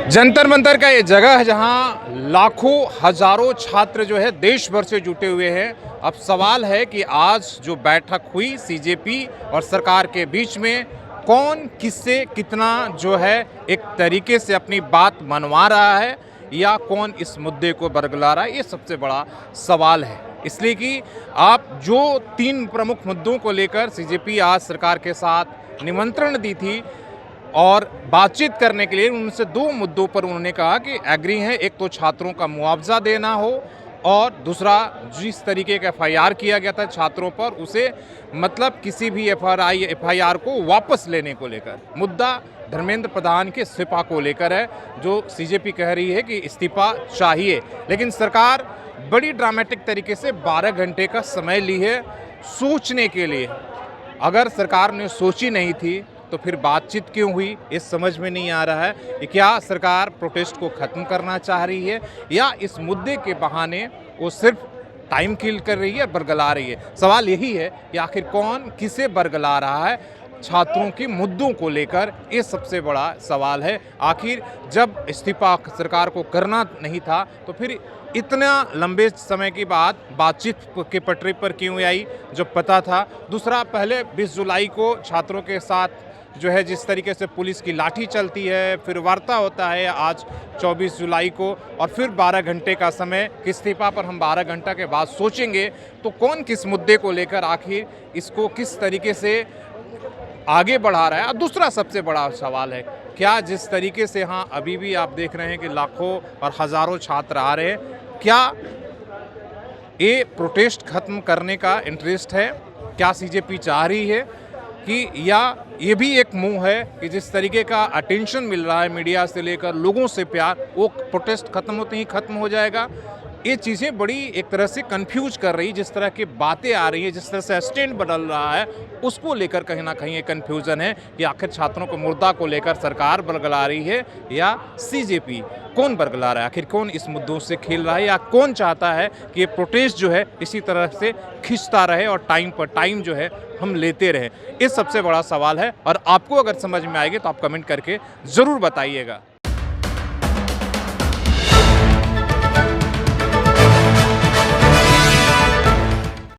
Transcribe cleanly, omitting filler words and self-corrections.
जंतर मंतर का ये जगह है जहां लाखों हजारों छात्र जो है देश भर से जुटे हुए हैं। अब सवाल है कि आज जो बैठक हुई सीजेपी और सरकार के बीच में, कौन किससे कितना जो है एक तरीके से अपनी बात मनवा रहा है या कौन इस मुद्दे को बरगला रहा है, ये सबसे बड़ा सवाल है। इसलिए कि आप जो 3 प्रमुख मुद्दों को लेकर सीजेपी आज सरकार के साथ निमंत्रण दी थी और बातचीत करने के लिए, उनसे 2 मुद्दों पर उन्होंने कहा कि एग्री हैं। एक तो छात्रों का मुआवजा देना हो और दूसरा जिस तरीके का एफआईआर किया गया था छात्रों पर, उसे मतलब किसी भी एफआईआर को वापस लेने को लेकर। मुद्दा धर्मेंद्र प्रधान के इस्तीफा को लेकर है, जो सीजेपी कह रही है कि इस्तीफा चाहिए। लेकिन सरकार बड़ी ड्रामेटिक तरीके से 12 घंटे का समय ली है सोचने के लिए। अगर सरकार ने सोची नहीं थी तो फिर बातचीत क्यों हुई, ये समझ में नहीं आ रहा है कि क्या सरकार प्रोटेस्ट को ख़त्म करना चाह रही है या इस मुद्दे के बहाने वो सिर्फ टाइम किल कर रही है, बरगला रही है। सवाल यही है कि आखिर कौन किसे बरगला रहा है छात्रों के मुद्दों को लेकर, ये सबसे बड़ा सवाल है। आखिर जब इस्तीफा सरकार को करना नहीं था तो फिर इतना लंबे समय के बाद बातचीत के पटरी पर क्यों आई, जब पता था। दूसरा, पहले 20 जुलाई को छात्रों के साथ जो है जिस तरीके से पुलिस की लाठी चलती है, फिर वार्ता होता है आज 24 जुलाई को, और फिर 12 घंटे का समय कि इस्तीफा पर हम 12 घंटा के बाद सोचेंगे। तो कौन किस मुद्दे को लेकर आखिर इसको किस तरीके से आगे बढ़ा रहा है। और दूसरा सबसे बड़ा सवाल है, क्या जिस तरीके से हाँ अभी भी आप देख रहे हैं कि लाखों और हज़ारों छात्र आ रहे हैं, क्या ये प्रोटेस्ट ख़त्म करने का इंटरेस्ट है? क्या सीजेपी चाह रही है कि या ये भी एक मुंह है कि जिस तरीके का अटेंशन मिल रहा है मीडिया से लेकर लोगों से प्यार, वो प्रोटेस्ट ख़त्म होते ही ख़त्म हो जाएगा? ये चीज़ें बड़ी एक तरह से कंफ्यूज कर रही, जिस तरह की बातें आ रही हैं, जिस तरह से स्टैंड बदल रहा है, उसको लेकर कहीं ना कहीं एक कन्फ्यूज़न है कि आखिर छात्रों को मुद्दा को लेकर सरकार बरगला रही है या सीजेपी। कौन बरगला रहा है, आखिर कौन इस मुद्दों से खेल रहा है, या कौन चाहता है कि ये प्रोटेस्ट जो है इसी तरह से खिंचता रहे और टाइम पर टाइम जो है हम लेते रहें। ये सबसे बड़ा सवाल है। और आपको अगर समझ में आएगी तो आप कमेंट करके ज़रूर बताइएगा।